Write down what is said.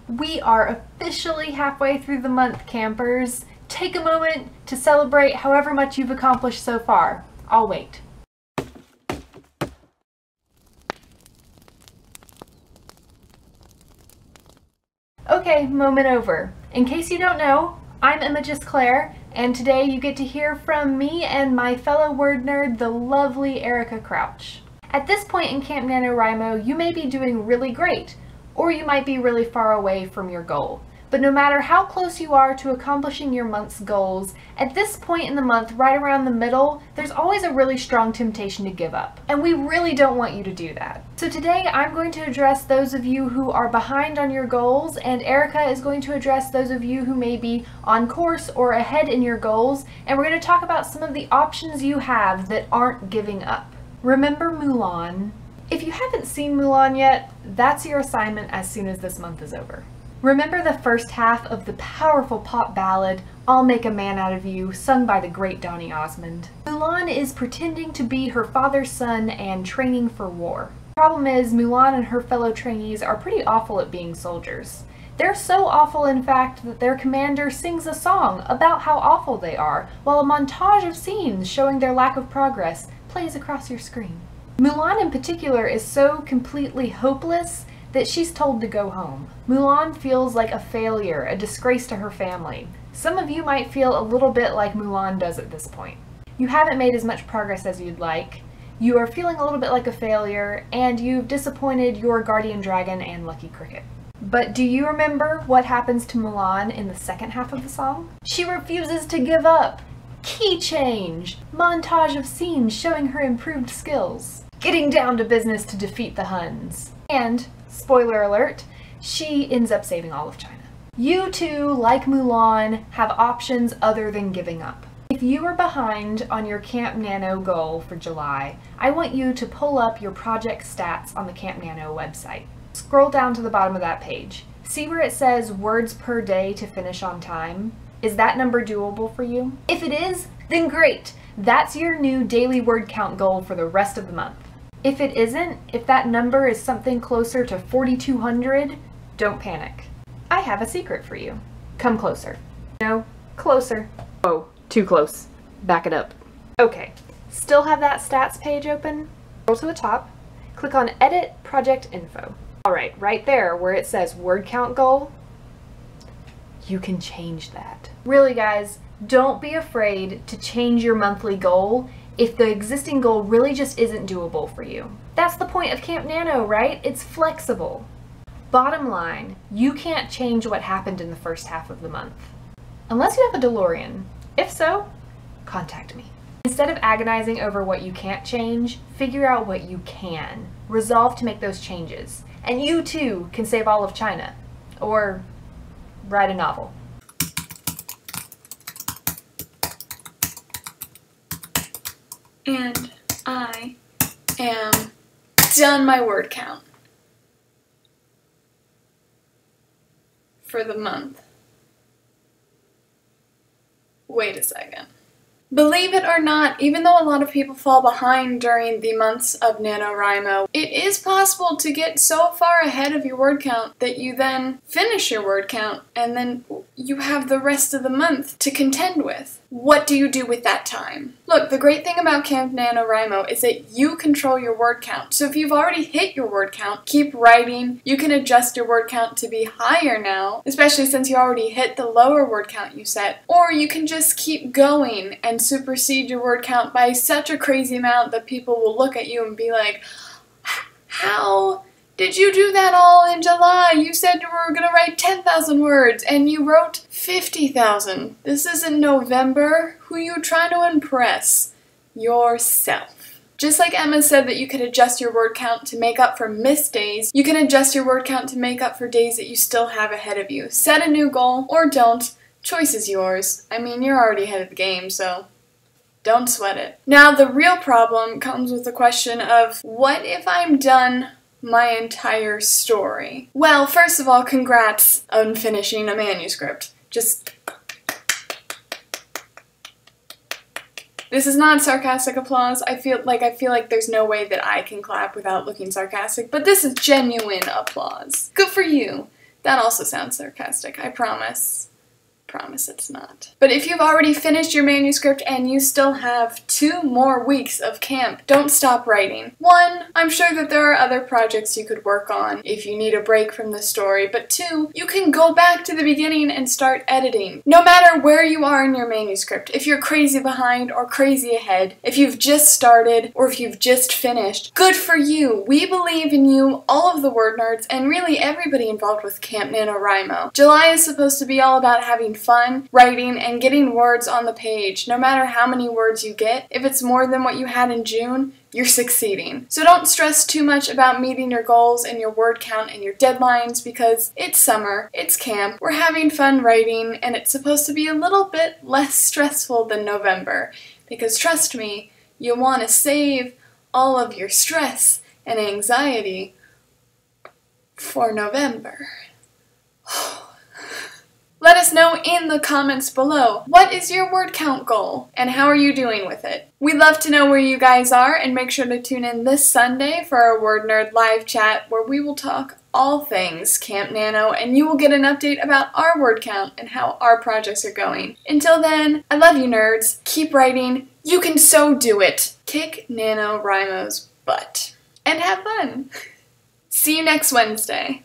We are officially halfway through the month, campers. Take a moment to celebrate however much you've accomplished so far. I'll wait. Okay, moment over. In case you don't know, I'm Emma Claire, and today you get to hear from me and my fellow word nerd, the lovely Erica Crouch. At this point in Camp NaNoWriMo, you may be doing really great, or you might be really far away from your goal. But no matter how close you are to accomplishing your month's goals, at this point in the month, right around the middle, there's always a really strong temptation to give up. And we really don't want you to do that. So today I'm going to address those of you who are behind on your goals, and Erica is going to address those of you who may be on course or ahead in your goals, and we're going to talk about some of the options you have that aren't giving up. Remember Mulan? If you haven't seen Mulan yet, that's your assignment as soon as this month is over. Remember the first half of the powerful pop ballad, I'll Make a Man Out of You, sung by the great Donny Osmond. Mulan is pretending to be her father's son and training for war. The problem is, Mulan and her fellow trainees are pretty awful at being soldiers. They're so awful, in fact, that their commander sings a song about how awful they are, while a montage of scenes showing their lack of progress plays across your screen. Mulan in particular is so completely hopeless that she's told to go home. Mulan feels like a failure, a disgrace to her family. Some of you might feel a little bit like Mulan does at this point. You haven't made as much progress as you'd like, you are feeling a little bit like a failure, and you've disappointed your guardian dragon and lucky cricket. But do you remember what happens to Mulan in the second half of the song? She refuses to give up. Key change! Montage of scenes showing her improved skills. Getting down to business to defeat the Huns. And, spoiler alert, she ends up saving all of China. You too, like Mulan, have options other than giving up. If you are behind on your Camp Nano goal for July, I want you to pull up your project stats on the Camp Nano website. Scroll down to the bottom of that page. See where it says words per day to finish on time? Is that number doable for you? If it is, then great! That's your new daily word count goal for the rest of the month. If it isn't, if that number is something closer to 4,200, don't panic. I have a secret for you. Come closer. No, closer. Oh, too close. Back it up. Okay, still have that stats page open? Scroll to the top, click on Edit Project Info. Alright, right there where it says word count goal, you can change that. Really guys, don't be afraid to change your monthly goal if the existing goal really just isn't doable for you. That's the point of Camp Nano, right? It's flexible. Bottom line, you can't change what happened in the first half of the month. Unless you have a DeLorean. If so, contact me. Instead of agonizing over what you can't change, figure out what you can. Resolve to make those changes. And you too can save all of China. Or write a novel. And I am done my word count for the month. Wait a second. Believe it or not, even though a lot of people fall behind during the months of NaNoWriMo, it is possible to get so far ahead of your word count that you then finish your word count and then you have the rest of the month to contend with. What do you do with that time? Look, the great thing about Camp NaNoWriMo is that you control your word count. So if you've already hit your word count, keep writing. You can adjust your word count to be higher now, especially since you already hit the lower word count you set. Or you can just keep going and supersede your word count by such a crazy amount that people will look at you and be like, how did you do that all in July? You said you were going to write 10,000 words and you wrote 50,000. This isn't November. Who are you trying to impress? Yourself. Just like Emma said that you could adjust your word count to make up for missed days, you can adjust your word count to make up for days that you still have ahead of you. Set a new goal or don't. Choice is yours. I mean, you're already ahead of the game, so don't sweat it. Now, the real problem comes with the question of, what if I'm done my entire story? Well, first of all, congrats on finishing a manuscript. Just... This is not sarcastic applause. I feel like there's no way that I can clap without looking sarcastic, but this is genuine applause. Good for you. That also sounds sarcastic, I promise. Promise it's not. But if you've already finished your manuscript and you still have 2 more weeks of camp, don't stop writing. 1, I'm sure that there are other projects you could work on if you need a break from the story, but 2, you can go back to the beginning and start editing. No matter where you are in your manuscript, if you're crazy behind or crazy ahead, if you've just started or if you've just finished, good for you! We believe in you, all of the word nerds, and really everybody involved with Camp NaNoWriMo. July is supposed to be all about having fun, writing, and getting words on the page. No matter how many words you get, if it's more than what you had in June, you're succeeding. So don't stress too much about meeting your goals and your word count and your deadlines because it's summer, it's camp, we're having fun writing, and it's supposed to be a little bit less stressful than November. Because trust me, you'll want to save all of your stress and anxiety for November. Let us know in the comments below, what is your word count goal and how are you doing with it? We'd love to know where you guys are, and make sure to tune in this Sunday for our Word Nerd live chat where we will talk all things Camp Nano and you will get an update about our word count and how our projects are going. Until then, I love you nerds, keep writing, you can so do it. Kick NaNoWriMo's butt and have fun. See you next Wednesday.